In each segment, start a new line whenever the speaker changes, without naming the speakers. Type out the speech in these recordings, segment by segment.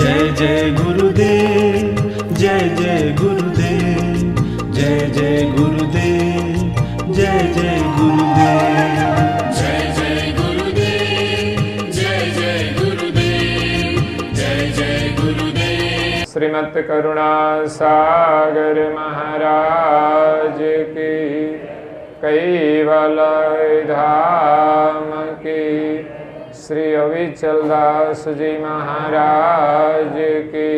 जय जय गुरुदेव, जय जय गुरुदेव, जय जय गुरुदेव, जय जय गुरुदेव,
जय जय गुरुदेव, जय जय गुरुदेव, जय जय गुरुदेव।
श्रीमत करुणा सागर महाराज की, कैवल्य धाम की, श्री अविचल दास जी महाराज की,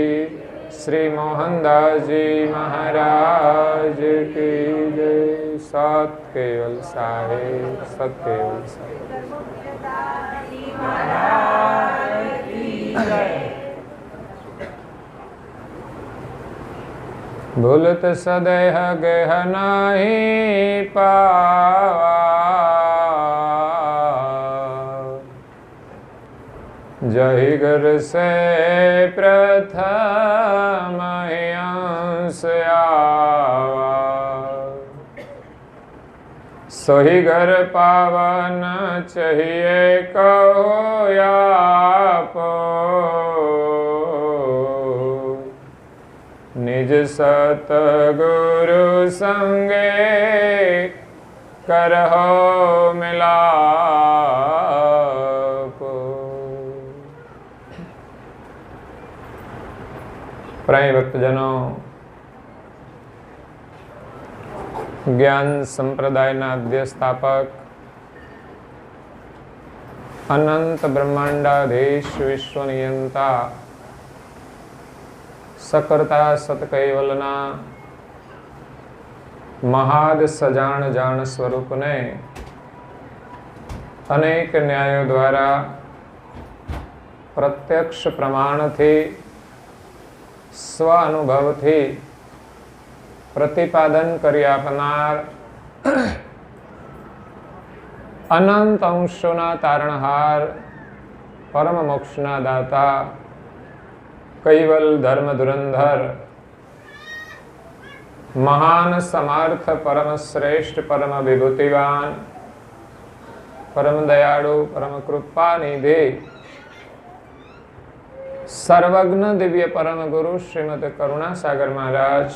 श्री मोहनदास जी महाराज की जय। सत केवल साहेब, सत केवल साहेब। भूलत सदेह गेह नहीं पावा, जहि घर से प्रथम अंश आवा, सोही घर पावन चाहिए कहो आपो, निज सतगुरु संगे करहो मिलाप। प्रिय भक्तजनों, ज्ञान संप्रदायना आद्य स्थापक, अनंत ब्रह्मांडाधीश विश्व नियंता, सकर्ता सतकैवलना महाद सजान जान स्वरूप ने अनेक न्यायों द्वारा प्रत्यक्ष प्रमाण थी, स्व अनुभव थी प्रतिपादन करी आपनार अनंत अंशोना तारणहार, परम मोक्षना दाता, कैवल धर्म धुरंधर, महान समर्थ, परम श्रेष्ठ, परम विभूतिवान, परम दयालु, परम कृपा निधि, सर्वज्ञ दिव्य परम गुरु श्रीमद करुणा सागर महाराज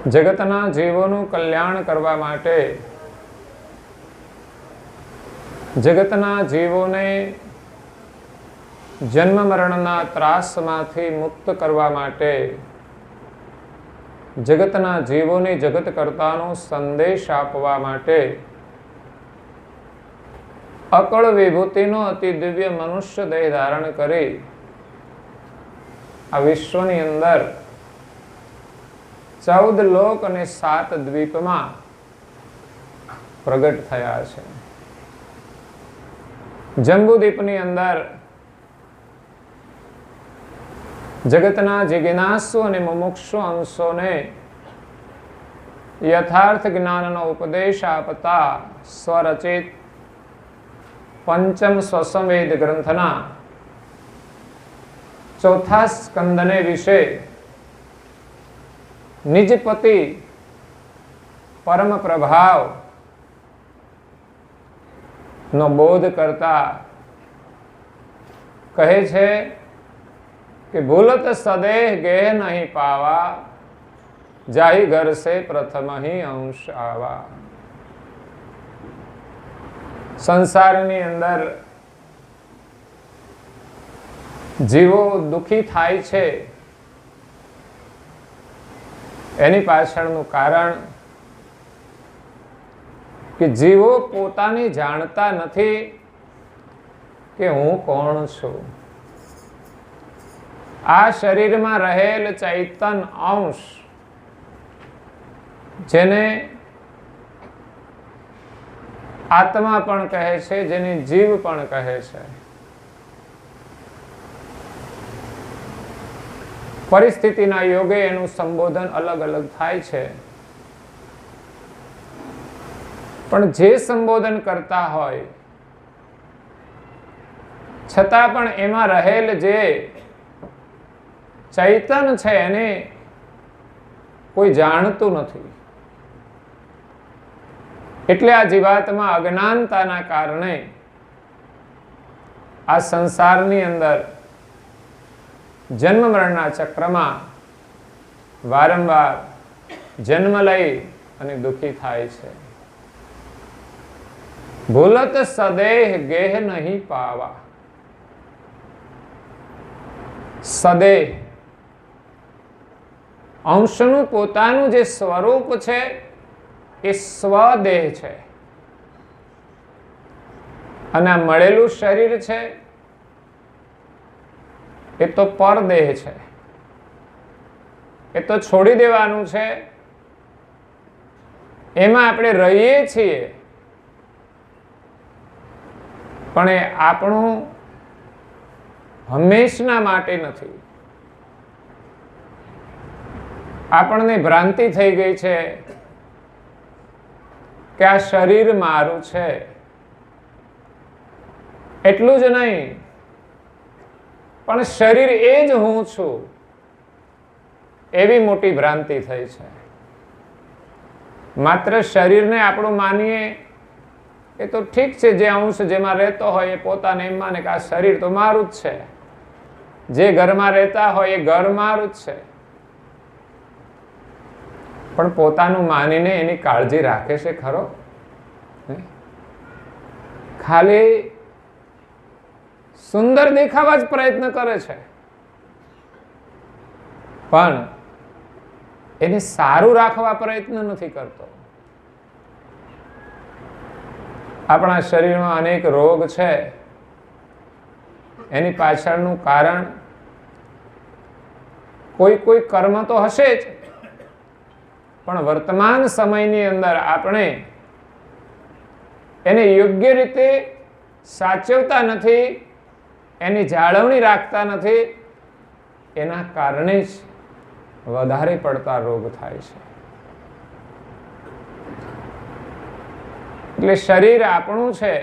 जगतना जीवोनु कल्याण करवा माटे, जगतना जीवोने जन्म मरणना ત્રાસમાંથી મુક્ત કરવા માટે, જગતના જીવોને જગત કર્તાનો સંદેશ આપવા માટે અકળ વિભૂતિનો અતિ દિવ્ય મનુષ્ય દેહ ધારણ કરી આ વિશ્વની અંદર 14 લોક અને 7 દ્વીપમાં પ્રગટ થયા છે। જંબુદ્વીપની અંદર जगतना जिज्ञासु અને મુમુક્ષુ અંશોને यथार्थ ज्ञानનો उपदेश આપતા स्वरचित पंचम स्वसंवेद ग्रंथना चौथा स्कंदने विषे निजपति परम प्रभाव नो बोध करता कहे छे कि भूलत सदेह गेह नहीं पावा, जाहि घर से प्रथम ही अंश आवा। संसारनी अंदर जीवो दुखी थाय छे, एनी पाछळनुं कारण कि जीवो पोताने जाणता नथी कि हूँ कोण छुं। आ शरीर में रहेल चैतन अंश जेने आत्मा पण कहे छे, जेने जीव पण कहे छे, परिस्थितिना योगे एनु संबोधन अलग अलग थाय छे, पण जे संबोधन करता होय छतां पण एमां रहेल जे चैतन छे एने कोई जाणतुं नथी। एटले आ जीवात्मा अज्ञानताना कारणे આ સંસારની અંદર જન્મ મરણના ચક્રમાં વારંવાર જન્મ લઈ અને દુઃખી થાય છે. ભૂલત સદેહ ગેહ નહીં પાવા. સદેહ અંશનું પોતાનું જે સ્વરૂપ છે એ સ્વદેહ છે, અને આ મળેલું શરીર છે એ તો પરદેહ છે. એ તો છોડી દેવાનું છે. એમાં આપણે રહીએ છીએ, પણ એ આપણું હંમેશના માટે નથી. આપણને ભ્રાંતિ થઈ ગઈ છે કે આ શરીર મારું છે. એટલું જ નહીં, પણ શરીર એ જ હું છું, એવી મોટી ભ્રાંતિ થઈ છે. માત્ર શરીરને આપણું માનીએ એ તો ઠીક છે. જે અંશ જેમાં રહેતો હોય એ પોતાને એમ માને કે આ શરીર તો મારું જ છે. જે ઘરમાં રહેતા હોય એ ઘર મારું જ છે. પણ પોતાનું માનીને એની કાળજી રાખે છે ખરો? ખાલી સુંદર દેખાવા જ પ્રયત્ન કરે છે, પણ એને સારું રાખવા પ્રયત્ન નથી કરતો. આપણા શરીરમાં અનેક રોગ છે. એની પાછળનું કારણ કોઈ કર્મ તો હશે જ, પણ વર્તમાન સમયની અંદર આપણે એને યોગ્ય રીતે સાચવતા નથી, એની જાળવણી રાખતા નથી. એના કારણે જ વધારે પડતા રોગ થાય છે. એટલે શરીર આપણું છે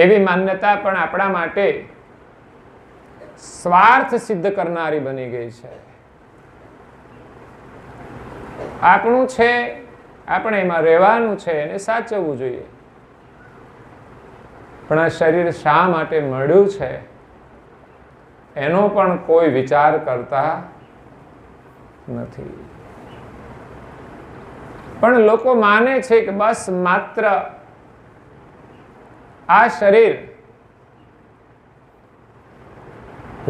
એવી માન્યતા પણ આપણા માટે સ્વાર્થ સિદ્ધ કરનારી બની ગઈ છે. આપણું છે, આપણે એમાં રહેવાનું છે, એને સાચવવું જોઈએ. પણ આ શરીર શા માટે મળ્યું છે એનો પણ કોઈ વિચાર કરતા નથી. પણ લોકો માને છે કે બસ માત્ર આ શરીર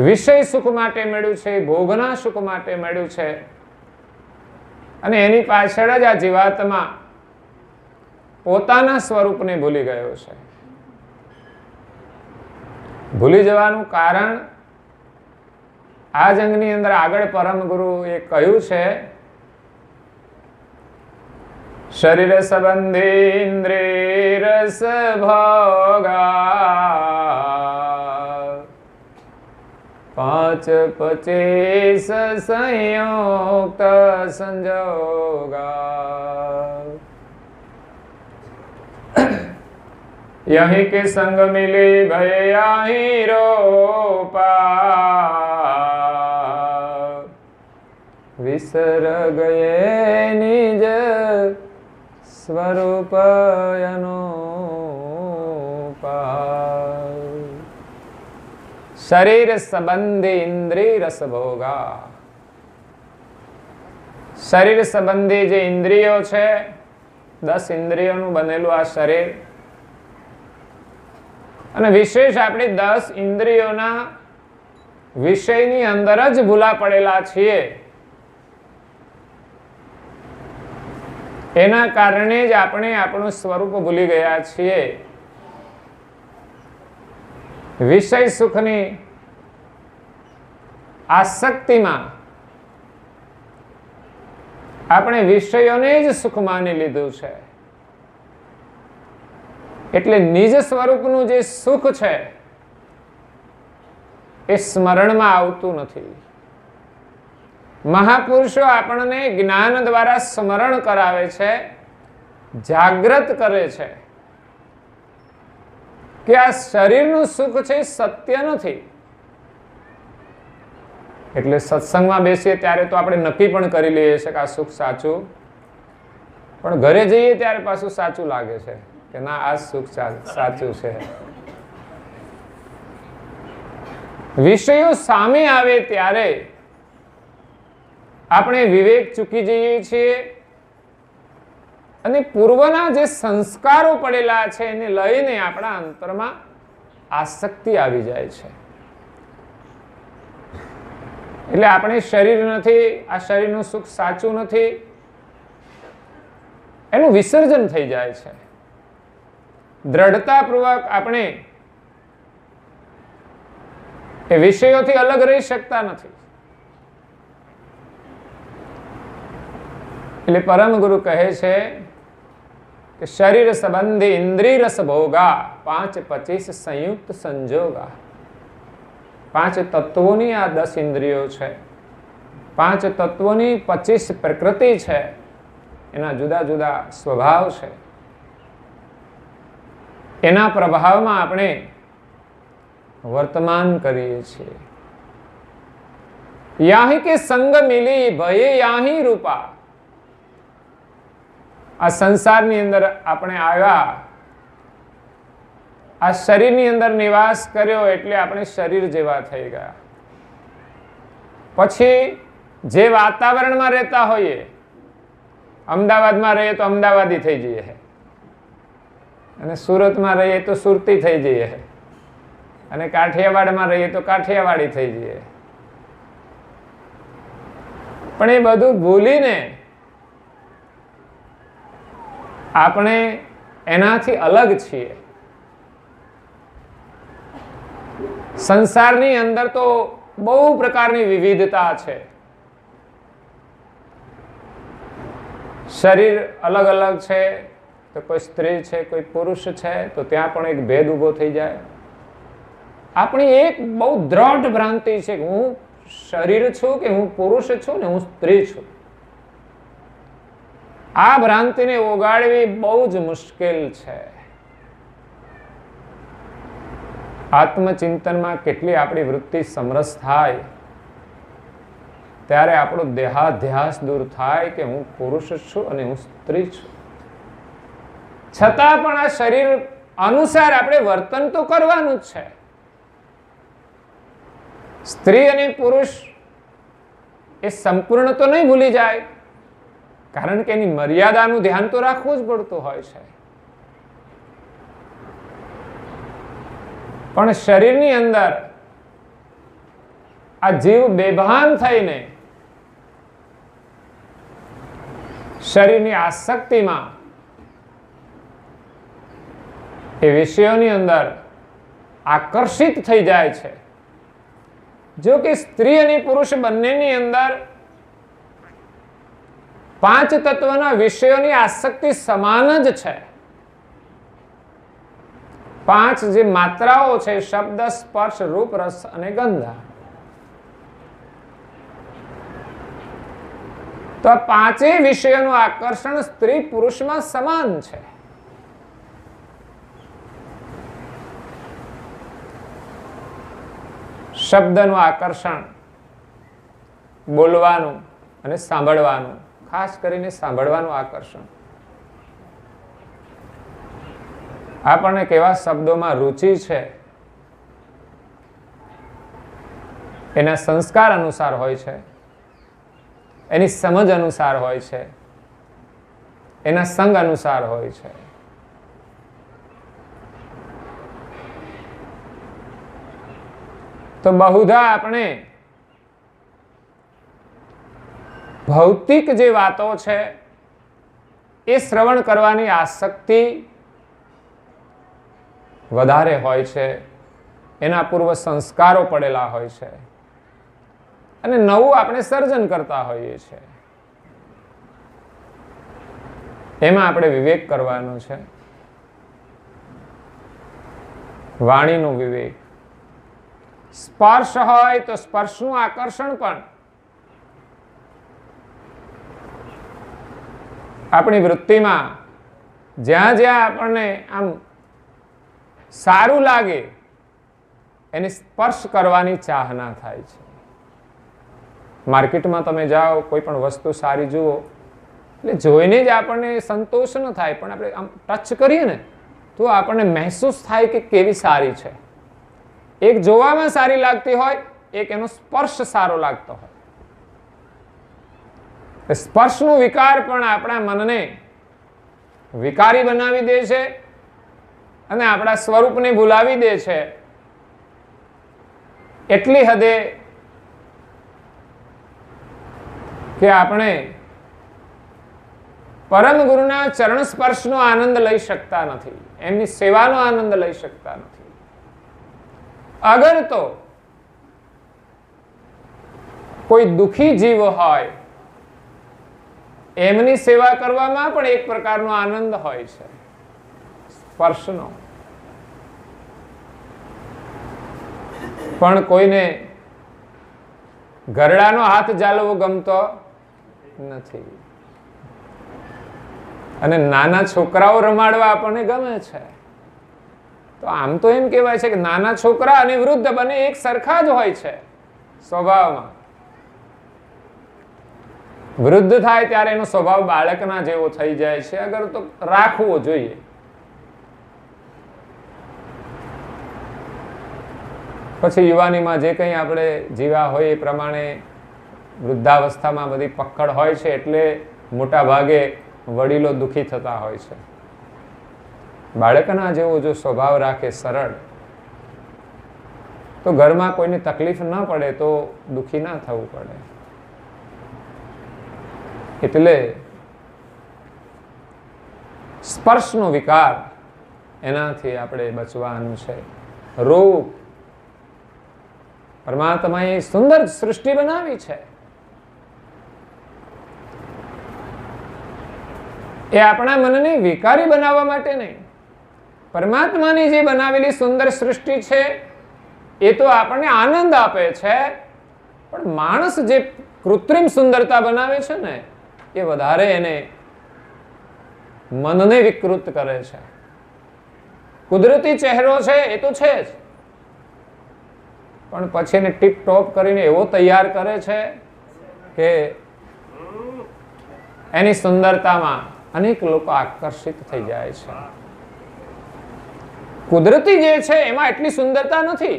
વિષય સુખ માટે મળ્યું છે, ભોગના સુખ માટે મળ્યું છે, અને એની પાછળ જ આ જીવાત્મા પોતાના સ્વરૂપને ભૂલી ગયો છે. ભૂલી જવાનું કારણ આ જ અંગની અંદર આગળ પરમ ગુરુ એ કહ્યું છે, શરીર સંબંધી ઇન્દ્રિય રસ ભોગા 5-25 સંયુક્ત સંજોગા यहीं के संग मिले भय आही रोपा विसर गए निज स्वरूप अनूपा. शरीर संबंधी इंद्रिय रस भोगा. શરીર સંબંધી જે ઇન્દ્રિયો છે, 10 ઇન્દ્રિયોનું બનેલું આ શરીર, અને વિશેષ આપણે 10 ઇન્દ્રિયોના વિષયની અંદર જ ભૂલા પડેલા છીએ. એના કારણે જ આપણે આપણું સ્વરૂપ ભૂલી ગયા છીએ. વિષય સુખની આસક્તિમાં આપણે વિષયોને જ સુખ માની લીધું છે. એટલે નિજ સ્વરૂપનું જે સુખ છે એ સ્મરણમાં આવતું નથી. મહાપુરુષો આપણને જ્ઞાન દ્વારા સ્મરણ કરાવે છે, જાગૃત કરે છે કે આ શરીરનું સુખ છે સત્ય નથી. એટલે સત્સંગમાં બેસીએ ત્યારે તો આપણે નક્કી પણ કરી લઈએ છીએ કે આ સુખ સાચું, પણ ઘરે જઈએ ત્યારે પાછું સાચું લાગે છે. કે ના આ સુખ સાચું છે. વિષયો સામે આવે ત્યારે આપણે વિવેક ચૂકી જઈએ છીએ અને પૂર્વના જે સંસ્કારો પડેલા છે એને લઈને આપણા અંતરમાં આસક્તિ આવી જાય છે. એટલે આપણે શરીર નથી, આ શરીરનું સુખ સાચું નથી, એનું વિસર્જન થઈ જાય છે. દ્રઢતાપૂર્વક આપણે એ વિષયોથી અલગ રહી શકતા નથી. એટલે પરમ ગુરુ કહે છે કે શરીર સંબંધી ઇન્દ્રિય રસ ભોગા 5-25 સંયુક્ત સંજોગા. 5 તત્વોની આ 10 ઇન્દ્રિયો છે, 5 તત્વોની 25 પ્રકૃતિ છે, એના જુદા જુદા સ્વભાવ છે. એના પ્રભાવમાં આપણે વર્તમાન કરીએ છીએ. યાહી કે સંગ મિલી ભયે યાહી રૂપા. આ સંસારની અંદર આપણે આવ્યા, આ શરીરની અંદર નિવાસ કર્યો એટલે આપણે શરીર જેવા થઈ ગયા. પછી જે વાતાવરણમાં રહેતા હોઈએ, અમદાવાદમાં રહીએ તો અમદાવાદી થઈ જઈએ અને સુરતમાં રહીએ તો સુરતી થઈ જઈએ અને કાઠિયાવાડમાં રહીએ તો કાઠિયાવાડી થઈ જઈએ. પણ એ બધું ભૂલીને આપણે એનાથી અલગ છીએ. સંસારની અંદર તો બહુ પ્રકારની વિવિધતા છે. શરીર અલગ અલગ છે, તો કોઈ સ્ત્રી છે, કોઈ પુરુષ છે, તો ત્યાં પણ એક ભેદ ઊભો થઈ જાય. આપણી એક બહુ દ્રઢ ભ્રાંતિ છે કે હું શરીર છું, કે હું પુરુષ છું ને હું સ્ત્રી છું. આ ભ્રાંતિને ઓગાળવી બહુ જ મુશ્કેલ છે. આત્મચિંતનમાં કેટલી આપણી વૃત્તિ સમરસ થાય ત્યારે આપણો દેહાધ્યાસ દૂર થાય કે હું પુરુષ છું અને હું સ્ત્રી છું. છતાં પણ આ શરીર અનુસાર આપણે વર્તન તો કરવાનું જ છે. સ્ત્રી અને પુરુષ એ સંપૂર્ણ તો નહીં ભૂલી જાય, કારણ કે એની મર્યાદાનું ધ્યાન તો રાખવું જ પડતું હોય છે. પણ શરીરની અંદર આ જીવ બેભાન થઈને શરીરની આસક્તિમાં એ વિષયોની અંદર આકર્ષિત થઈ જાય છે. જો કે સ્ત્રી અને પુરુષ બંનેની અંદર 5 તત્વના વિષયોની આસક્તિ સમાન જ છે. 5 જે માત્રાઓ છે, શબ્દ, સ્પર્શ, રૂપ, રસ અને ગંધ. તો આ 5 વિષયોનું આકર્ષણ સ્ત્રી પુરુષમાં સમાન છે. શબ્દનું આકર્ષણ, બોલવાનું અને સાંભળવાનું, ખાસ કરીને સાંભળવાનું આકર્ષણ. આપણને કેવા શબ્દોમાં રુચિ છે એના સંસ્કાર અનુસાર હોય છે, એની સમજ અનુસાર હોય છે, એના સંગ અનુસાર હોય છે. તો બહુધા આપણે ભૌતિક જે વાતો છે એ શ્રવણ કરવાની આસક્તિ વધારે હોય છે. એના પૂર્વ સંસ્કારો પડેલા હોય છે અને નવું આપણે સર્જન કરતા હોઈએ છીએ. એમાં આપણે વિવેક કરવાનો છે, વાણીનો વિવેક. સ્પર્શ હોય તો સ્પર્શનું આકર્ષણ પણ આપણી વૃત્તિમાં જ્યાં જ્યાં આપણને આમ સારું લાગે એને સ્પર્શ કરવાની ચાહના થાય છે. માર્કેટમાં તમે જાઓ, કોઈ પણ વસ્તુ સારી જુઓ એટલે જોઈને જ આપણને સંતોષ ન થાય, પણ આપણે આમ ટચ કરીએ ને તો આપણને મહેસૂસ થાય કે કેવી સારી છે. એક જોવામાં સારી લાગતી હોય, એક એનો સ્પર્શ સારો લાગતો હોય. સ્પર્શનો વિકાર પણ આપણા મનને વિકારી બનાવી દે છે અને આપણા સ્વરૂપને ભૂલાવી દે છે. એટલી હદે કે આપણે પરમ ગુરુના ચરણ સ્પર્શનો આનંદ લઈ શકતા નથી, એમની સેવાનો આનંદ લઈ શકતા નથી. અગર તો કોઈ દુઃખી જીવ હોય, એમની સેવા કરવામાં પણ એક પ્રકારનો આનંદ હોય છે, સ્પર્શનો. પણ કોઈને ગરડાનો હાથ ઝાલવો ગમતો નથી અને નાના છોકરાઓ રમાડવા આપણને ગમે છે. તો આમ તો એમ કહેવાય છે કે નાના છોકરા અને વૃદ્ધ બંને એક સરખા જ હોય છે સ્વભાવમાં. વૃદ્ધ થાય ત્યારે એનો સ્વભાવ બાળકના જેવો થઈ જાય છે. અગર તો રાખવો જોઈએ. પછી યુવાનીમાં જે કંઈ આપણે જીવ્યા હોય એ પ્રમાણે વૃદ્ધાવસ્થામાં બધી પકડ હોય છે, એટલે મોટા ભાગે વડીલો દુઃખી થતા હોય છે. બાળકના જેવો જો સ્વભાવ રાખે, સરળ, તો ઘરમાં કોઈને તકલીફ ન પડે તો દુઃખી ના થવું પડે. એટલે સ્પર્શનો વિકાર, એનાથી આપણે બચવાનું છે. રૂપ, પરમાત્માએ સુંદર સૃષ્ટિ બનાવી છે. એ આપણા મનને વિકારી બનાવવા માટે નહીં. પરમાત્માની જે બનાવેલી સુંદર સૃષ્ટિ છે એ તો આપણને આનંદ આપે છે, પણ માણસ જે કૃત્રિમ સુંદરતા બનાવે છે ને, એ વધારે એને મનને વિકૃત કરે છે. કુદરતી ચહેરો છે એ તો છે જ, પણ પછી એને ટીપ ટોપ કરીને એવો તૈયાર કરે છે કે એની સુંદરતામાં અનેક લોકો આકર્ષિત થઈ જાય છે. કુદરતી જે છે એમાં એટલી સુંદરતા નથી.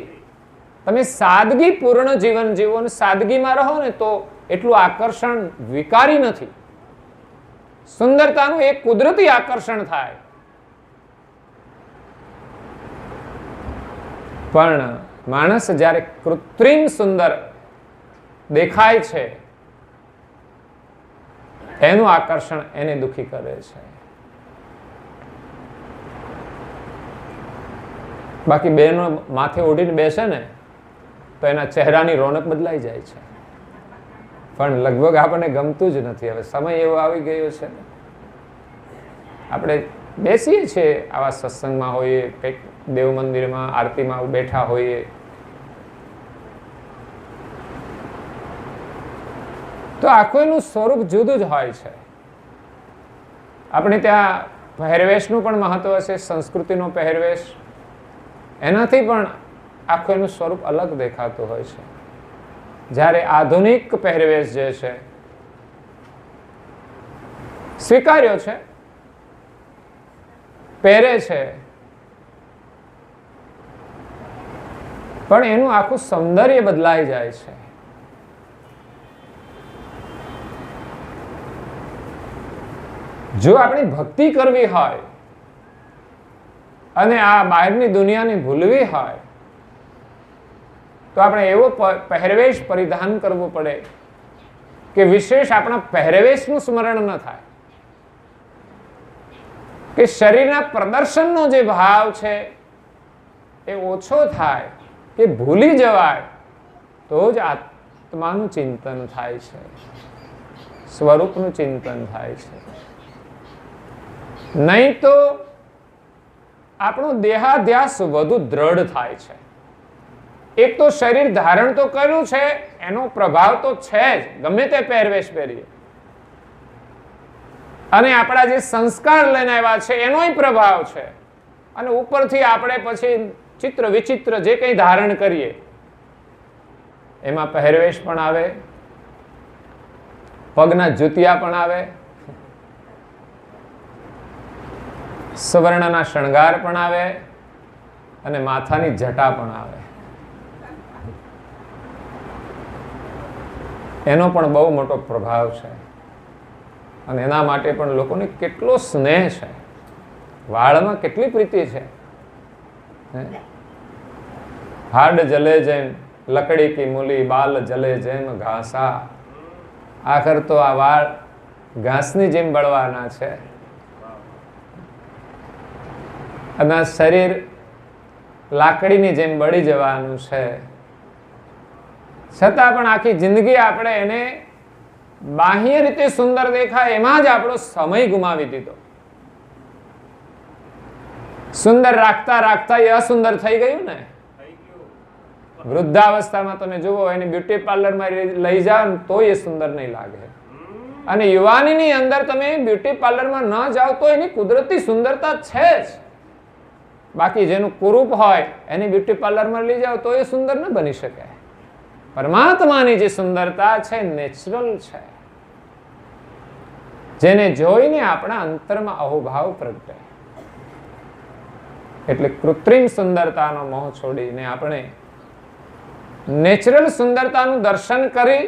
તમે સાદગી પૂર્ણ જીવન જીવો અને સાદગીમાં રહો ને તો એટલું આકર્ષણ વિકારી નથી. સુંદરતાનું એક કુદરતી આકર્ષણ થાય. પણ માણસ જ્યારે કૃત્રિમ સુંદર દેખાય છે, એનું આકર્ષણ એને દુઃખી કરે છે. બાકી બેનો માથે ઓઢીને બેસે ને તો એના ચહેરાની રોનક બદલાઈ જાય છે, પણ લગભગ આપણને ગમતું જ નથી. હવે સમય એવો આવી ગયો છે, આપણે બેસીએ છીએ આવા સત્સંગમાં હોઈએ, કંઈક દેવ મંદિરમાં આરતીમાં બેઠા હોઈએ, તો આખું એનું સ્વરૂપ જુદું જ હોય છે. આપણે ત્યાં પહેરવેશનું પણ મહત્વ છે, સંસ્કૃતિનો પહેરવેશ, એનાથી પણ આખું એનું સ્વરૂપ અલગ દેખાતું હોય છે. જ્યારે આધુનિક પહેરવેશ જે છે સ્વીકાર્યો છે, પહેરે છે, પણ એનું આખું સૌંદર્ય બદલાઈ જાય છે. જો આપણી ભક્તિ કરવી હોય અને આ બહારની દુનિયાને ભૂલવી હોય તો આપણે એવો પહેરવેશ પરિધાન કરવો પડે કે વિશેષ આપણા પહેરવેશનું સ્મરણ ન થાય, કે શરીરના પ્રદર્શનનો જે ભાવ છે એ ઓછો થાય, કે ભૂલી જવાય, તો જ આત્માનું ચિંતન થાય છે, સ્વરૂપનું ચિંતન થાય છે. નહીં તો આપણો દેહાધ્યાસ વધુ દ્રઢ થાય છે. એક તો શરીર ધારણ તો કર્યું છે, એનો પ્રભાવ તો છે જ, ગમે તે પહેરવેશ પહેરીએ, અને આપણા જે સંસ્કાર લઈને આવ્યા છે એનોય પ્રભાવ છે, અને ઉપરથી આપણે પછી ચિત્ર વિચિત્ર જે કંઈ ધારણ કરીએ એમાં પહેરવેશ પણ આવે, પગના જૂતિયા પણ આવે, સવર્ણના શણગાર પણ આવે અને માથાની જટા પણ આવે. એનો પણ બહુ મોટો પ્રભાવ છે અને એના માટે પણ લોકોને કેટલો સ્નેહ છે, વાળમાં કેટલી પ્રીતિ છે. હાડ જલે જેમ લકડી કી મૂલી, બાલ જલે જેમ ઘાસા. આખર તો આ વાળ ઘાસની જેમ બળવાના છે અને આ શરીર લાકડીની જેમ બળી જવાનું છે. છતાં પણ આખી જિંદગી આપણે એને બાહ્ય રીતે સુંદર દેખાય એમાં જ આપણો સમય ગુમાવી દીધો. સુંદર રાખતા રાખતા એ અસુંદર થઈ ગયું ને. વૃદ્ધાવસ્થામાં તમે જુઓ, એને બ્યુટી પાર્લરમાં લઈ જાઓ ને તો એ સુંદર નહીં લાગે. અને યુવાનીની અંદર તમે બ્યુટી પાર્લરમાં ન જાઓ તો એની કુદરતી સુંદરતા છે જ. બાકી જેનું કુરૂપ હોય એની બ્યુટી પાર્લરમાં લઈ જાઓ તો એ સુંદર ન બની શકે. પરમાત્માની જે સુંદરતા છે નેચરલ છે, જેને જોઈને આપણા અંતરમાં અહોભાવ પ્રગટે. એટલે કૃત્રિમ સુંદરતાનો મોહ છોડીને આપણે નેચરલ સુંદરતાનું દર્શન કરી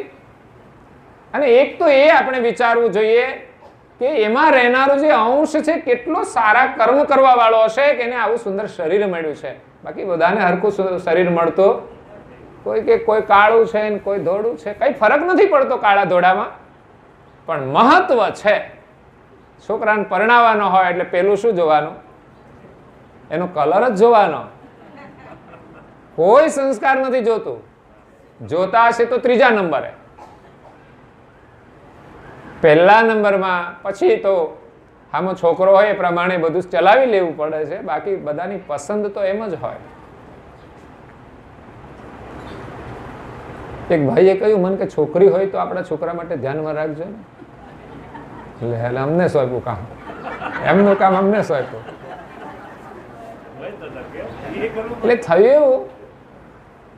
અને એક તો એ આપણે વિચારવું જોઈએ કે એમાં રહેનારો જે અંશ છે કેટલો સારા કર્મ કરવા વાળો હશે કે એને આવું સુંદર શરીર મળ્યું છે. બાકી બધાને હરખું શરીર મળતો, કોઈ કે કોઈ કાળું છે ને કોઈ ધોળું છે, કઈ ફરક નથી પડતો કાળા ધોળામાં. પણ મહત્વ છે. છોકરાને પરણાવવાનો હોય એટલે પેલું શું જોવાનું? એનો કલર જ જોવાનો. કોઈ સંસ્કાર નથી જોતું. જોતા હશે તો ત્રીજા નંબરે, પહેલા નંબરમાં પછી તો આમાં છોકરો હોય એ પ્રમાણે બધું ચલાવી લેવું પડે છે. બાકી બધાની પસંદ તો એમ જ હોય. એક ભાઈએ કહ્યું મને કે છોકરી હોય તો આપણા છોકરા માટે ધ્યાનમાં રાખજો ને. એટલે અમને સોંપ્યું કામ, એમનું કામ અમને સોંપ્યું. એટલે થયું એવું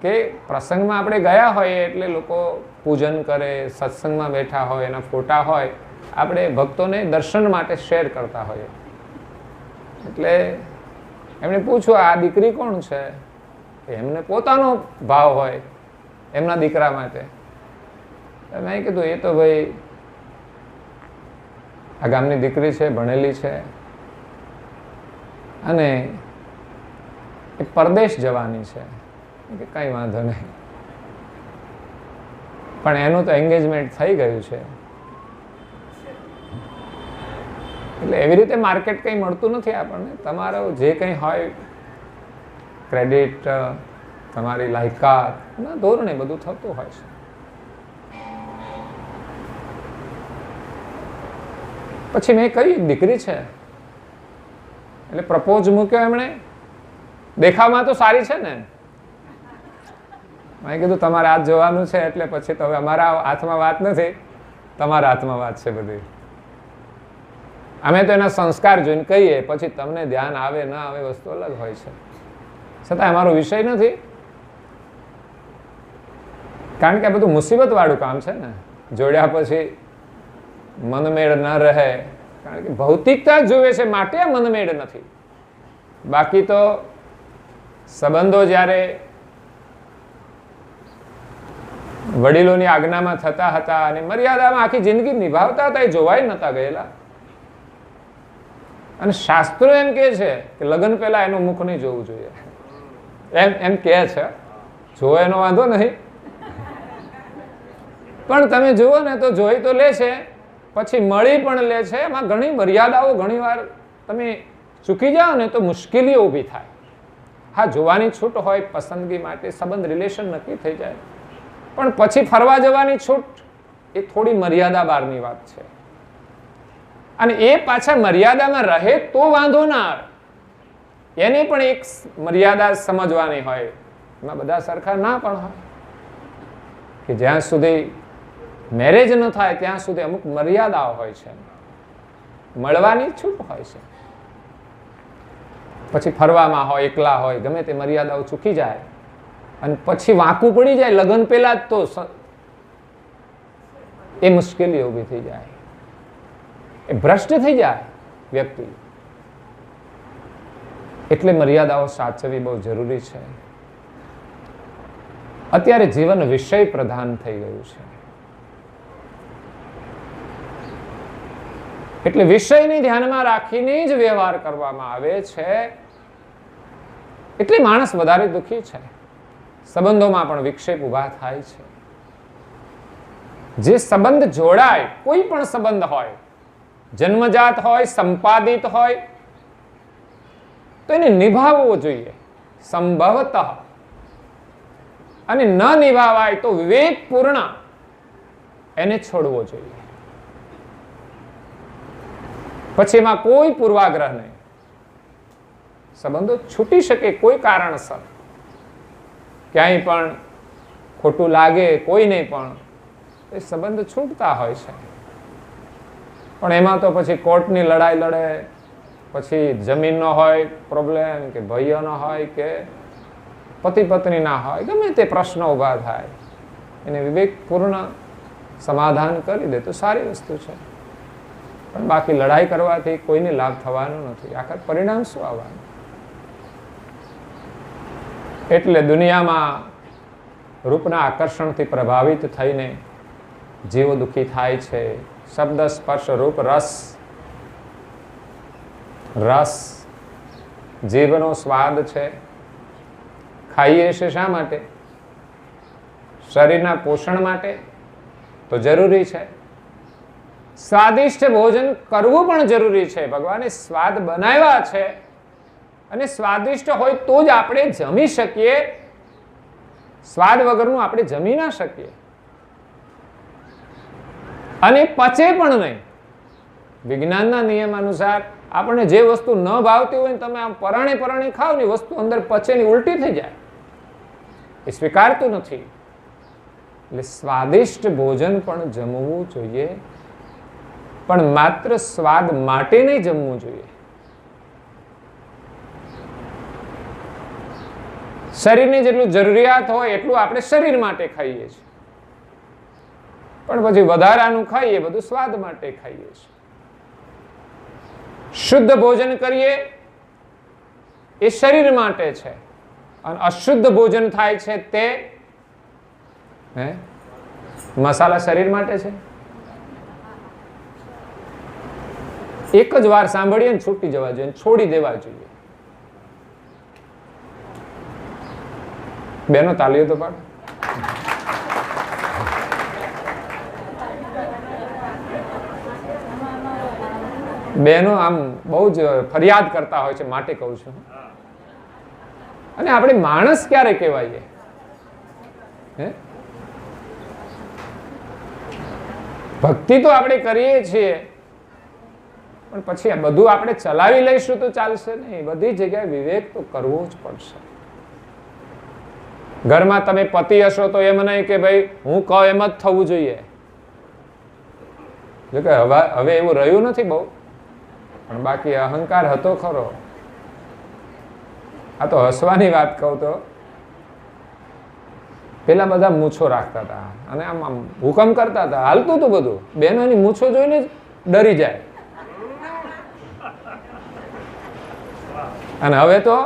કે પ્રસંગમાં આપણે ગયા હોઈએ એટલે લોકો પૂજન કરે, સત્સંગમાં બેઠા હોય, એના ફોટા હોય, આપણે ભક્તોને દર્શન માટે શેર કરતા હોઈએ. એટલે એમણે પૂછ્યું આ દીકરી કોણ છે? એમને પોતાનો ભાવ હોય એમના દીકરા માટે. મેં કીધું એ તો ભાઈ આ ગામની દીકરી છે, ભણેલી છે અને એ પરદેશ જવાની છે. કે કંઈ વાંધો નહીં, પણ એનું તો એન્ગેજમેન્ટ થઈ ગયું છે. એટલે એવી રીતે માર્કેટ કંઈ મળતું નથી આપણને. તમારો જે કંઈ હોય ક્રેડિટ, તમારી લાયકાત ના ધોરણે બધું થતું હોય છે. પછી મેં કહ્યું દીકરી છે એટલે પ્રપોઝ મૂક્યો એમણે. દેખાવમાં તો સારી છે ને. મેં કીધું તમારે હાથ જોવાનું છે એટલે પછી તો હવે અમારા હાથમાં વાત નથી, તમારા હાથમાં વાત છે બધી. અમે તો એના સંસ્કાર જોઈને કહીએ, પછી તમને ધ્યાન આવે ના આવે વસ્તુ અલગ હોય છે. છતાં અમારો વિષય નથી, કારણ કે આ બધું મુસીબત વાળું કામ છે ને. જોડ્યા પછી મનમેળ ન રહે, કારણ કે ભૌતિકતા જોવે છે માટે આ મનમેળ નથી. બાકી તો સંબંધો જ્યારે વડીલોની આજ્ઞામાં થતા હતા અને મર્યાદામાં આખી જિંદગી નિભાવતા હતા, એ જોવાય નતા ગયેલા. અને શાસ્ત્રો એમ કહે છે કે લગ્ન પહેલા એનું મુખ નહીં જોવું જોઈએ. એમ કહે છે. જોવો એનો વાંધો નહીં, પણ તમે જુઓ ને તો જોઈ તો લે છે, પછી મળી પણ લે છે. એમાં ઘણી મર્યાદાઓ ઘણી વાર તમે ચૂકી જાઓ ને તો મુશ્કેલીઓ ઊભી થાય. હા, જોવાની છૂટ હોય પસંદગી માટે, સંબંધ રિલેશન નક્કી થઈ જાય, પણ પછી ફરવા જવાની છૂટ એ થોડી મર્યાદા બહારની વાત છે. અને એ પાછા મર્યાદામાં રહે તો વાંધો ના આવે. એની પણ એક મર્યાદા સમજવાની હોય. એમાં બધા સરખા ના પણ હોય કે જ્યાં સુધી મેરેજ ન થાય ત્યાં સુધી અમુક મર્યાદાઓ હોય છે, મળવાની છૂટ હોય છે. પછી ફરવામાં હોય, એકલા હોય, ગમે તે મર્યાદાઓ ચૂકી જાય અને પછી વાંકું પડી જાય લગ્ન પહેલા જ, તો એ મુશ્કેલીઓ ઊભી થઈ જાય, એ ભ્રષ્ટ થઈ જાય વ્યક્તિ. એટલે મર્યાદાઓ સાચવવી બહુ જરૂરી છે. અત્યારે જીવન વિષય પ્રધાન થઈ ગયું છે, એટલે વિષયને ધ્યાનમાં રાખીને જ વ્યવહાર કરવામાં આવે છે. એટલે માણસ વધારે દુઃખી છે. સંબંધોમાં પણ વિક્ષેપ ઊભા થાય છે. જે સંબંધ જોડાય, કોઈ પણ સંબંધ હોય, જન્મજાત હોય, સંપાદિત હોય, તો એને નિભાવવો જોઈએ સંભવતઃ, અને ન નિભાવાય તો વિવેકપૂર્ણ એને છોડવો જોઈએ. પછી એમાં કોઈ પૂર્વાગ્રહ નહીં. સંબંધો છૂટી શકે કોઈ કારણસર, ક્યાંય પણ ખોટું લાગે કોઈને પણ, એ સંબંધ છૂટતા હોય છે. પણ એમાં તો પછી કોર્ટની લડાઈ લડે, પછી જમીનનો હોય પ્રોબ્લેમ, કે ભાઈઓનો હોય, કે પતિ પત્નીના હોય, ગમે તે પ્રશ્નો ઊભા થાય, એને વિવેકપૂર્ણ સમાધાન કરી દે તો સારી વસ્તુ છે. પણ બાકી લડાઈ કરવાથી કોઈને લાભ થવાનો નથી. આખર પરિણામ શું આવવાનું? એટલે દુનિયામાં રૂપના આકર્ષણથી પ્રભાવિત થઈને જીવો દુઃખી થાય છે. શબ્દ સ્પર્શ રૂપ રસ, રસ જીવનો સ્વાદ છે. ખાઈએ છે શા માટે? શરીરના પોષણ માટે તો જરૂરી છે. સ્વાદિષ્ટ ભોજન કરવું પણ જરૂરી છે. ભગવાને સ્વાદ બનાવ્યા છે, અને સ્વાદિષ્ટ હોય તો જ આપણે જમી શકીએ. સ્વાદ વગરનું આપણે જમી ના શકીએ, અને પચે પણ નહીં. વિજ્ઞાનના નિયમ અનુસાર આપણને જે વસ્તુ ન ભાવતી હોય ને તમે આમ પરાણે પરાણે ખાવ ને, વસ્તુ અંદર પચે ની ઉલટી થઈ જાય, એ સ્વીકારતું નથી. એટલે સ્વાદિષ્ટ ભોજન પણ જમવું જોઈએ, પણ માત્ર સ્વાદ માટે નહીં જમવું જોઈએ. શરીરની જેટલું જરૂરિયાત હોય એટલું આપણે શરીર માટે ખાઈએ છીએ, પણ પછી વધારાનું ખાઈએ બધું સ્વાદ માટે ખાઈએ છીએ. શુદ્ધ ભોજન કરીએ એ શરીર માટે છે, અને અશુદ્ધ ભોજન થાય છે તે મસાલા શરીર માટે છે. એક જ વાર સાંભળીએ ને છૂટી જવા જોઈએ, છોડી દેવા જોઈએ. બેનો તાલીઓ તો પાડો. બહેનો આમ બહુ જ ફરિયાદ કરતા હોય છે, માટે કહું છું. અને આપણે માણસ ક્યારે કહેવાઈએ? ભક્તિ તો આપણે કરીએ છીએ, પણ પછી આ બધું આપણે ચલાવી લઈશું તો ચાલશે નહીં. બધી જગ્યાએ વિવેક તો કરવો જ પડશે. ઘરમાં તમે પતિ હશો તો એમ નહીં કે ભાઈ હું કહું એમ જ થવું જોઈએ. જો કે હવે એવું રહ્યું નથી બહુ, પણ બાકી અહંકાર હતો ખરો. આ તો હસવાની વાત કહું તો પેલા બધા મૂછો રાખતા હતા અને આમ આમ હુકમ કરતા હતા, હાલતું હતું બધું. બહેનો એની મૂછો જોઈને જ ડરી જાય. અને હવે તો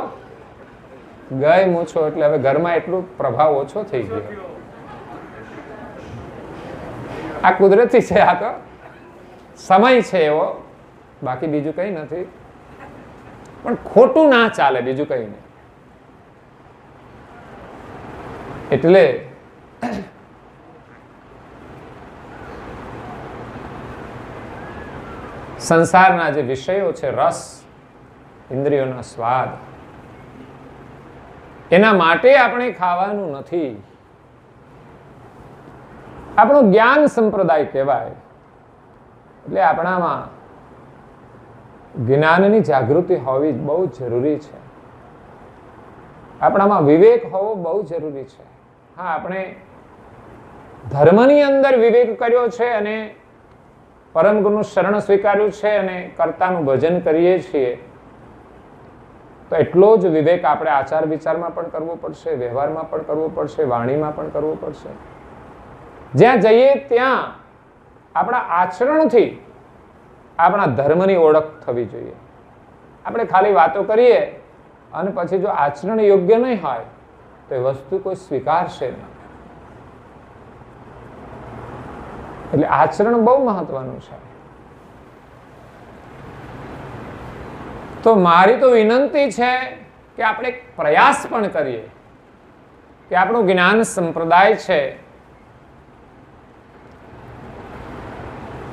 ગઈ મૂછો એટલે હવે ઘરમાં એટલું પ્રભાવ ઓછો થઈ ગયો. આ કુદરતી છે, આ તો સમય છે એવો, બાકી બીજું કઈ નથી. પણ ખોટું ના ચાલે, બીજું કઈ નહીં. એટલે સંસારના જે વિષયો છે, રસ, ઇન્દ્રિયોના સ્વાદ, એના માટે આપણે ખાવાનું નથી. આપણું જ્ઞાન સંપ્રદાય કહેવાય. એટલે આપણામાં જ્ઞાનની જાગૃતિ હોવી બહુ જરૂરી છે. આપણામાં વિવેક હોવો બહુ જરૂરી છે. હા, આપણે ધર્મની અંદર વિવેક કર્યો છે અને પરમ ગુરુનું શરણ સ્વીકાર્યું છે અને કર્તાનું ભજન કરીએ છીએ, તો એટલો જ વિવેક આપણે આચાર વિચારમાં પણ કરવો પડશે, વ્યવહારમાં પણ કરવો પડશે, વાણીમાં પણ કરવો પડશે. જ્યાં જઈએ ત્યાં આપણા આચરણથી આપણા ધર્મની ઓળખ થવી જોઈએ. આપણે ખાલી વાતો કરીએ અને પછી જો આચરણ યોગ્ય નહીં હોય તો એ વસ્તુ કોઈ સ્વીકારશે નહીં. એટલે આચરણ બહુ મહત્વનું છે. તો મારી તો વિનંતી છે કે આપણે એક પ્રયાસ પણ કરીએ કે આપણું જ્ઞાન સંપ્રદાય છે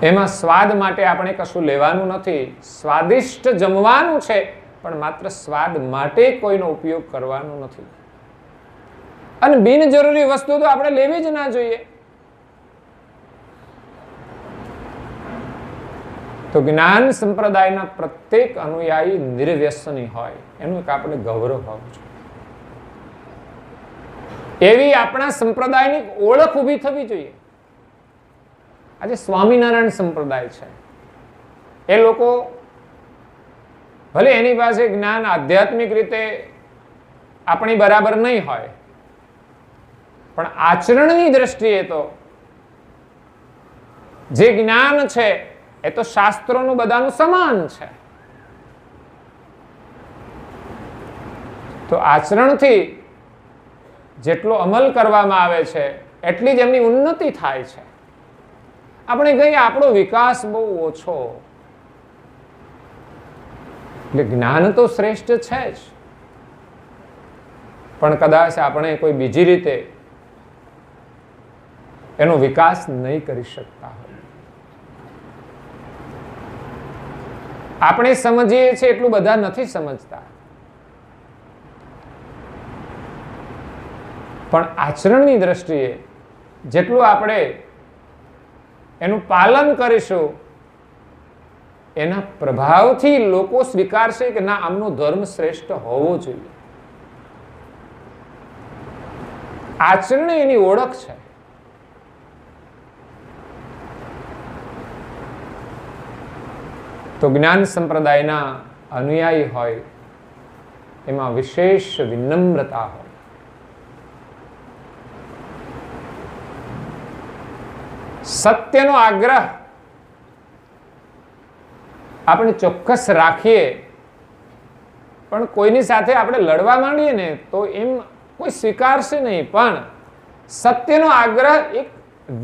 એમાં સ્વાદ માટે આપણે કશું લેવાનું નથી. સ્વાદિષ્ટ જમવાનું છે પણ માત્ર સ્વાદ માટે કોઈનો ઉપયોગ કરવાનો નથી. અને બિનજરૂરી વસ્તુ તો આપણે લેવી જ ના જોઈએ. તો જ્ઞાન સંપ્રદાયના પ્રત્યેક અનુયાયી નિર્વ્યસની હોય એનું એક આપણે ગૌરવ હોવું જોઈએ. એવી આપણા સંપ્રદાયની ઓળખ ઊભી થવી જોઈએ. આજે સ્વામિનારાયણ સંપ્રદાય છે, એ લોકો ભલે એની પાસે જ્ઞાન આધ્યાત્મિક રીતે આપણી બરાબર નહીં હોય, પણ આચરણની દ્રષ્ટિએ તો જે જ્ઞાન છે એ તો શાસ્ત્રોનું બધાનું સમાન છે. તો આચરણથી જેટલો અમલ કરવામાં આવે છે એટલી જ એમની ઉન્નતિ થાય છે. આપણે કહીએ આપણો વિકાસ બહુ ઓછો, એટલે જ્ઞાન તો શ્રેષ્ઠ છે જ, પણ કદાચ આપણે કોઈ બીજી રીતે એનો વિકાસ નહીં કરી શકતા હોય. આપણે સમજીએ છીએ એટલું બધા નથી સમજતા, પણ આચરણની દ્રષ્ટિએ જેટલું આપણે એનું પાલન કરીશું એના પ્રભાવથી લોકો સ્વીકારશે કે ના, આમનો ધર્મ શ્રેષ્ઠ હોવો જોઈએ. આચરણ એની ઓળખ છે. તો જ્ઞાન સંપ્રદાયના અનુયાયી હોય એમાં વિશેષ વિનમ્રતા હોય. સત્યનો આગ્રહ આપણે ચોક્કસ રાખીએ, પણ કોઈની સાથે આપણે લડવા માંડીએ ને તો એમ કોઈ સ્વીકારશે નહીં. પણ સત્યનો આગ્રહ એક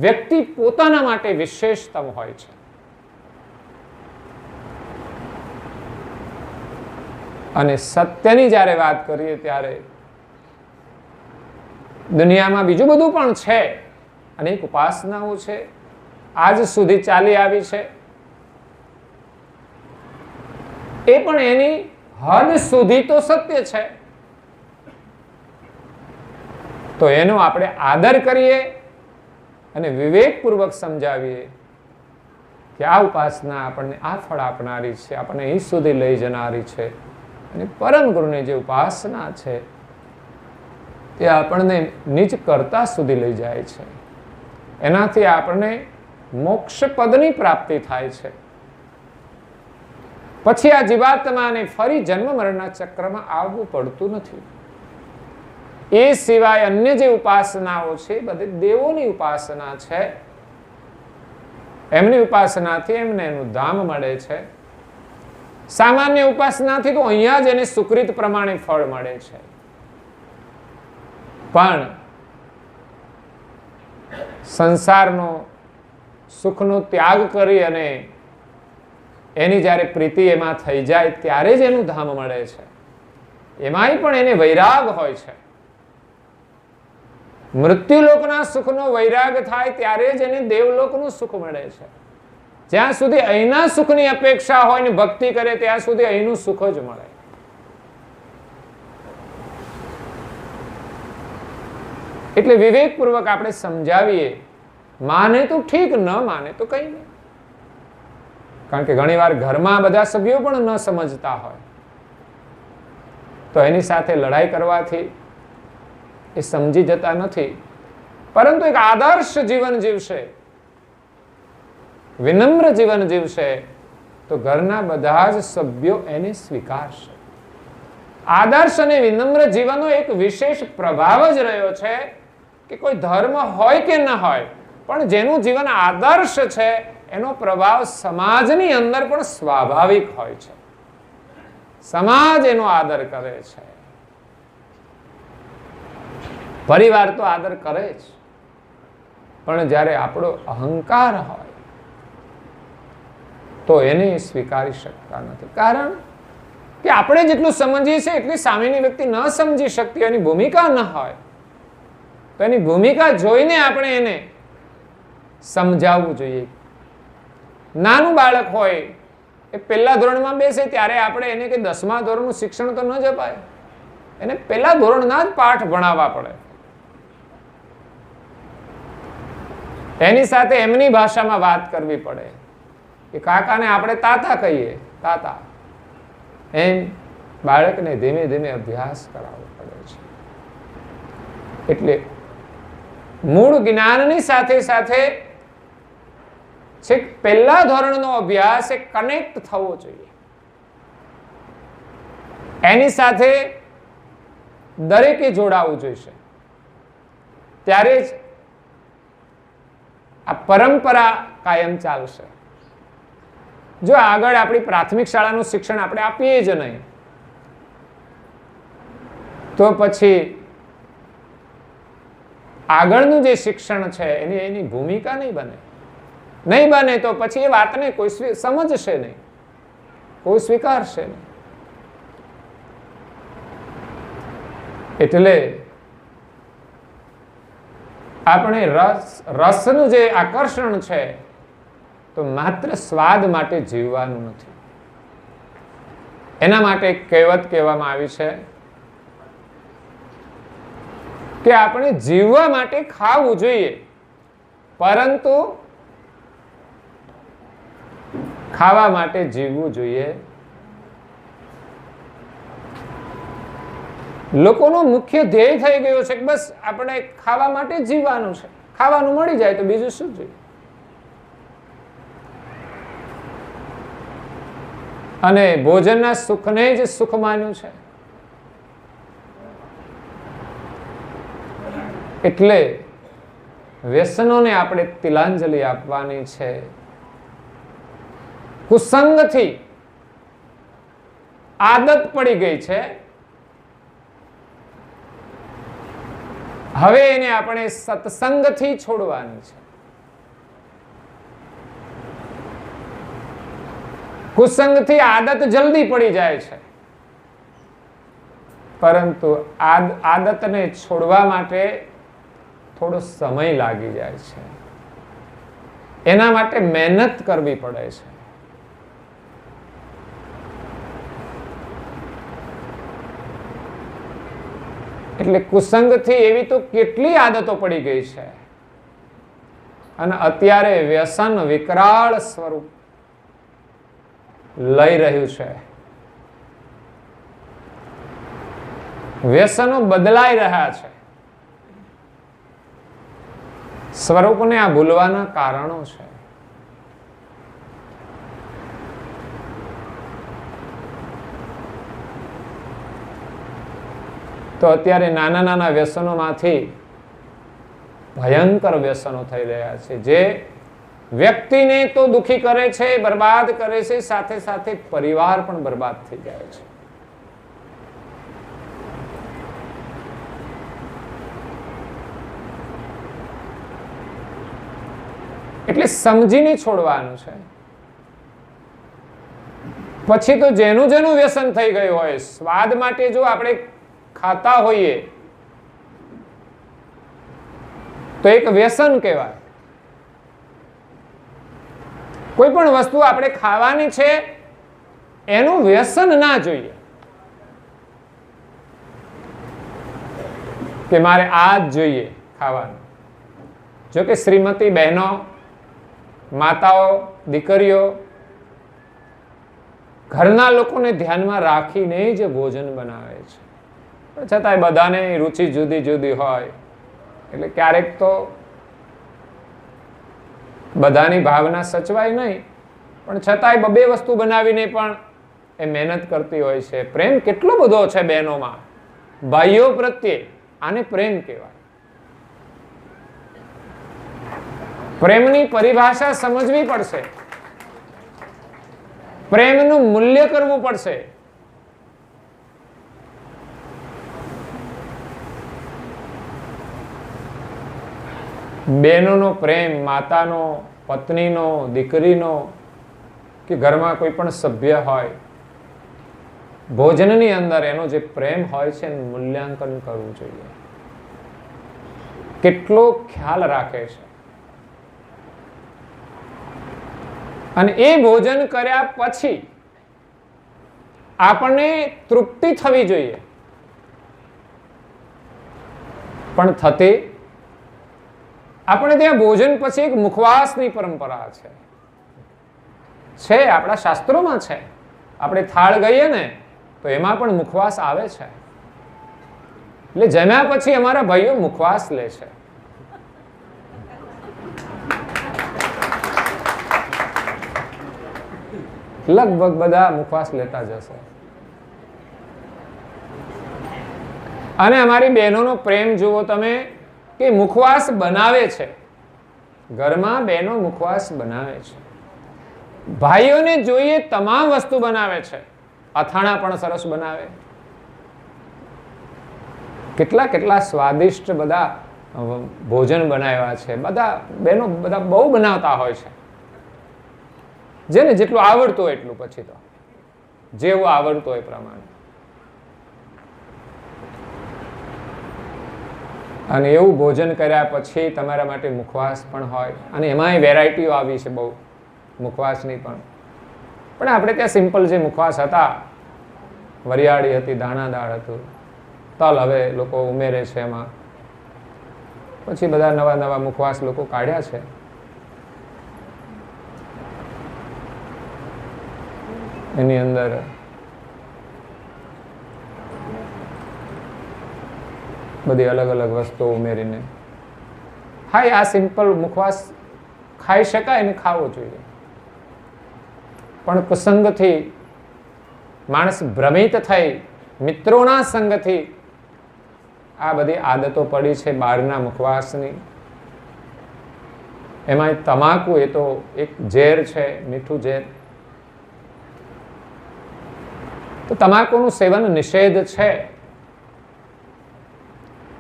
વ્યક્તિ પોતાના માટે વિશેષતમ હોય છે. અને સત્યની જ્યારે વાત કરીએ ત્યારે દુનિયામાં બીજું બધું પણ છે, અનેક ઉપાસનાઓ છે, આજ સુધી ચાલી આવી છે. એ પણ એની હદ સુધી તો સત્ય છે. તો એનો આપણે આદર કરીએ અને વિવેકપૂર્વક સમજાવીએ કે આ ઉપાસના આપણને આ ફળ આપનારી છે, આપણને અહીં સુધી લઈ જનારી છે. અને પરમ ગુરુની જે ઉપાસના છે તે આપણને નીચ કરતા સુધી લઈ જાય છે. એનાથી આપણને મોક્ષ પદની પ્રાપ્તિ થાય છે. પછી આ જીવાત્માને ફરી જન્મ મરણના ચક્રમાં આવવું પડતું નથી. એ સિવાય અન્ય જે ઉપાસનાઓ છે બધી દેવોની ઉપાસના છે. એમની ઉપાસનાથી એમને એનું ધામ મળે છે. સામાન્ય ઉપાસનાથી તો અહીંયા જ એને સુકૃત પ્રમાણે ફળ મળે છે. પણ સંસારનો સુખનો ત્યાગ કરી અને એની જ્યારે પ્રીતિ એમાં થઈ જાય ત્યારે જ એનું ધામ મળે છે. એમાંય પણ એને વૈરાગ હોય છે. મૃત્યુલોકના સુખનો વૈરાગ થાય ત્યારે જ એને દેવલોકનું સુખ મળે છે. જ્યાં સુધી અહીંના સુખની અપેક્ષા હોય ને ભક્તિ કરે ત્યાં સુધી અહીંનું સુખ જ મળે. એટલે વિવેકપૂર્વક આપણે સમજાવીએ. માને તો ઠીક, ન માને તો કઈ નહીં. કારણ કે ઘણી વાર ઘરમાં બધા સભ્યો પણ ન સમજતા હોય તો એની સાથે લડાઈ કરવાથી એ સમજી જતા નથી. પરંતુ એક આદર્શ જીવન જીવશે, વિનમ્ર જીવન જીવશે તો ઘરના બધા જ સભ્યો એને સ્વીકારશે. આદર્શ અને વિનમ્ર જીવનનો એક વિશેષ પ્રભાવ જ રહ્યો છે કે કોઈ ધર્મ હોય કે ન હોય, પણ જેનું જીવન આદર્શ છે એનો પ્રભાવ સમાજની અંદર પણ સ્વાભાવિક હોય છે. સમાજ એનો આદર કરે છે, પરિવાર તો આદર કરે જ, પણ જ્યારે આપણો અહંકાર હોય તો એને સ્વીકારી શકતા નથી. કારણ કે આપણે જેટલું સમજીએ છીએ એટલી સામેની વ્યક્તિ ન સમજી શકતી, એની ભૂમિકા ન હોય તો એની ભૂમિકા જોઈને આપણે એને સમજાવવું જોઈએ. નાનું બાળક હોય એ પહેલા ધોરણમાં બેસે ત્યારે આપણે એને કે 10મા ધોરણનું શિક્ષણ તો ન જ અપાય, એને પહેલા ધોરણના જ પાઠ ભણાવવા પડે. એની સાથે એમની ભાષામાં વાત કરવી પડે કે કાકાને આપણે તાતા કહીએ, તાતા. એમ બાળકને ધીમે ધીમે અભ્યાસ કરાવવો પડે છે. એટલે મૂળ જ્ઞાનની સાથે સાથે છેક પહેલા ધોરણનો અભ્યાસ એ કનેક્ટ થવો જોઈએ. એની સાથે દરેકે જોડાવું જોઈશે. ત્યારે જ આ પરંપરા કાયમ ચાલશે. જો આગળ આપણી પ્રાથમિક શાળાનું શિક્ષણ આપણે આપીએ જ નહીં તો પછી આગળનું જે શિક્ષણ છે એની ભૂમિકા નહીં બને તો પછી એ વાતને કોઈ સમજશે નહીં, કોઈ સ્વીકારશે નહીં. એટલે આપણે રસનું જે આકર્ષણ છે તો માત્ર સ્વાદ માટે જીવવાનું નથી. એના માટે એક કહેવત કહેવામાં આવી છે કે આપણે જીવવા માટે ખાવું જોઈએ, પરંતુ ખાવા માટે જીવવું જોઈએ. લોકોનો મુખ્ય ધ્યેય થઈ ગયો છે કે બસ આપણે ખાવા માટે જીવવાનું છે, ખાવાનું મળી જાય તો બીજું શું જોઈએ. અને ભોજનના સુખને જ સુખ માન્યું છે. એટલે વ્યસનોને આપણે તિલાંજલિ આપવાની છે. કુસંગથી આદત પડી ગઈ છે, હવે એને આપણે સત્સંગથી છોડવાની છે. કુસંગથી આદત જલ્દી પડી જાય છે, પરંતુ આદતને છોડવા માટે થોડો સમય લાગી જાય છે. એના માટે મહેનત કરવી પડે છે. એટલે કુસંગથી એવી તો કેટલી આદતો પડી ગઈ છે, અને અત્યારે વ્યસન વિકરાળ સ્વરૂપ લઈ રહ્યું છે. વ્યસનો બદલાઈ રહ્યા છે. સ્વરૂપને આ ભૂલવાના કારણો છે. તો અત્યારે નાના નાના વ્યસનોમાંથી ભયંકર વ્યસનો થઈ રહ્યા છે, જે વ્યક્તિને તો દુખી કરે છે, બરબાદ કરે છે, સાથે સાથે પરિવાર પણ બરબાદ થઈ જાય છે. એટલે સમજીને છોડવાનું છે. પછી તો જેનું જેનું વ્યસન થઈ ગયું હોય, સ્વાદ માટે જો આપણે ખાતા હોઈએ તો એક વ્યસન કહેવાય. કોઈ પણ વસ્તુ આપણે ખાવાની છે એનું વ્યસન ના જોઈએ કે મારે આ જ જોઈએ ખાવાનું. જો કે શ્રીમતી બહેનો, માતાઓ, દીકરીઓ ઘરના લોકોને ધ્યાનમાં રાખીને જ ભોજન બનાવે છે. છતાંય બધાને રુચિ જુદી જુદી હોય એટલે ક્યારેક તો બધાની ભાવના સચવાય નહીં, પણ છતાંય બે વસ્તુ બનાવીને પણ એ મહેનત કરતી હોય છે. પ્રેમ કેટલો બધો છે બહેનોમાં, ભાઈઓ પ્રત્યે. આને પ્રેમ કહેવાય. પ્રેમની પરિભાષા સમજવી પડશે, પ્રેમનું મૂલ્ય કરવું પડશે. બહેનોનો પ્રેમ, માતાનો, પત્નીનો, દીકરીનો કે ઘરમાં કોઈ પણ સભ્ય હોય, ભોજનની અંદર એનો જે પ્રેમ હોય છે એનું મૂલ્યાંકન કરવું જોઈએ. કેટલો ખ્યાલ રાખે છે. અને એ ભોજન કર્યા પછી આપણને તૃપ્તિ થવી જોઈએ, પણ થતી. આપણે ત્યાં ભોજન પછી એક મુખવાસની પરંપરા છે, આપણા શાસ્ત્રોમાં છે. આપણે થાળ ગઈએ ને તો એમાં પણ મુખવાસ આવે છે. એટલે જમ્યા પછી અમારા ભાઈઓ મુખવાસ લે છે. લગભગ બધા મુખવાસ લેતા જશે. અને અમારી બહેનોનો પ્રેમ જુઓ તમે, કે મુખવાસ બનાવે છે. ઘરમાં બહેનો મુખવાસ બનાવે છે. ભાઈઓને જોઈએ તમામ વસ્તુ બનાવે છે. અથાણા પણ સરસ બનાવે. કેટલા કેટલા સ્વાદિષ્ટ બધા ભોજન બનાવ્યા છે. બધા બહેનો બધા બહુ બનાવતા હોય છે. જેને જેટલું આવડતું હોય એટલું, પછી તો જેવું આવડતું હોય પ્રમાણે. અને એવું ભોજન કર્યા પછી તમારા માટે મુખવાસ પણ હોય. અને એમાંય વેરાયટીઓ આવી છે બહુ મુખવાસની પણ. પણ આપણે ત્યાં સિમ્પલ જે મુખવાસ હતા, વરિયાળી હતી, દાણા દાળ હતું, તલ હવે લોકો ઉમેરે છે એમાં. પછી બધા નવા નવા મુખવાસ લોકો કાઢ્યા છે. એની અંદર બધી અલગ અલગ વસ્તુઓ ઉમેરીને. હા, આ સિમ્પલ મુખવાસ ખાઈ શકાય અને ખાવો જોઈએ. પણ કુસંગથી માણસ ભ્રમિત થઈ, મિત્રોના સંગથી આ બધી આદતો પડી છે બહારના મુખવાસની. એમાંય તમાકુ, એ તો એક ઝેર છે, મીઠું ઝેર. તો તમાકુનું સેવન નિષેધ છે.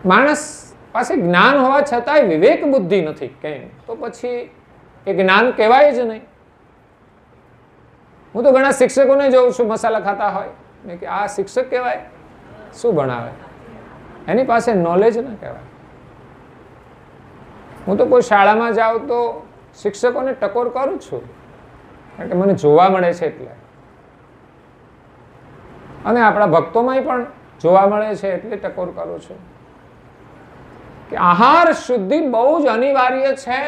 માણસ પાસે જ્ઞાન હોવા છતાંય વિવેક બુદ્ધિ નથી કેમ? તો પછી એ જ્ઞાન કહેવાય જ નહીં. હું તો ઘણા શિક્ષકોને જોઉં છું મસાલા ખાતા હોય, મેં કે આ શિક્ષક કહેવાય? શું ભણાવે? એની પાસે નોલેજ ના કહેવાય. હું તો કોઈ શાળામાં જાઉં તો શિક્ષકોને ટકોર કરું છું, કારણ કે મને જોવા મળે છે એટલે. અને આપણા ભક્તોમાંય પણ જોવા મળે છે એટલે ટકોર કરું છું કે આહાર શુદ્ધિ બહુ જ અનિવાર્ય છે.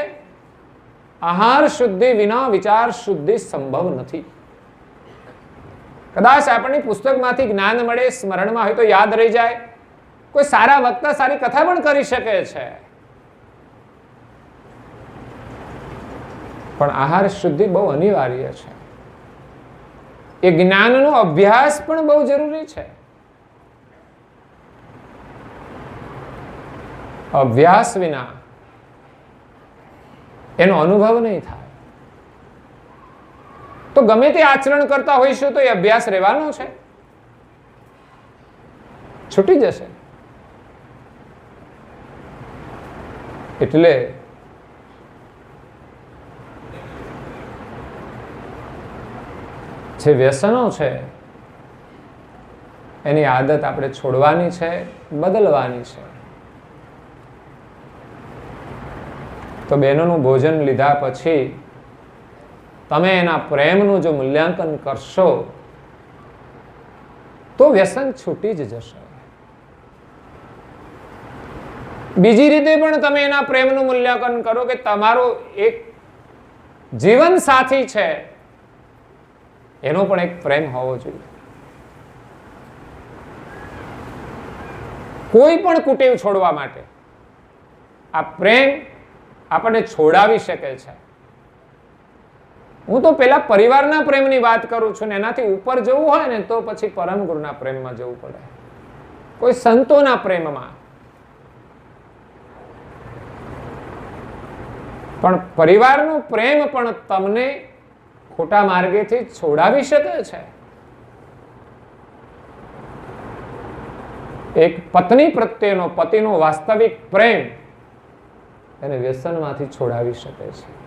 આહાર શુદ્ધિ વિના વિચાર શુદ્ધિ સંભવ નથી. કદાચ આપણને પુસ્તકમાંથી જ્ઞાન મળે, સ્મરણમાં હોય તો યાદ રહી જાય. કોઈ સારા વક્તા સારી કથા પણ કરી શકે છે, પણ આહાર શુદ્ધિ બહુ અનિવાર્ય છે. એ જ્ઞાનનો અભ્યાસ પણ બહુ જરૂરી છે. અભ્યાસ વિના એનો અનુભવ નહીં થાય. તો ગમે તે આચરણ કરતા હોઈશું તો એ અભ્યાસ રહેવાનો છે, છૂટી જશે. એટલે જે વ્યસનો છે એની આદત આપણે છોડવાની છે, બદલવાની છે. તો બહેનોનું ભોજન લીધા પછી તમે એના પ્રેમનું જો મૂલ્યાંકન કરશો તો વ્યસન છૂટી જ જશે. બીજી રીતે પણ તમે એના પ્રેમનું મૂલ્યાંકન કરો કે તમારો એક જીવન સાથી છે, એનો પણ એક પ્રેમ હોવો જોઈએ. કોઈ પણ કુટેવ છોડવા માટે આ પ્રેમ આપણને છોડાવી શકે છે. હું તો પેલા પરિવારના પ્રેમની વાત કરું છું ને એનાથી ઉપર જવું હોય ને તો પછી પરમ ગુરુના પ્રેમમાં જવું પડે, કોઈ સંતોના પ્રેમમાં. પણ પરિવારનો પ્રેમ પણ તમને ખોટા માર્ગેથી છોડાવી શકે છે. એક પત્ની પ્રત્યેનો, પતિનો વાસ્તવિક પ્રેમ એને વ્યસનમાંથી છોડાવી શકે છે.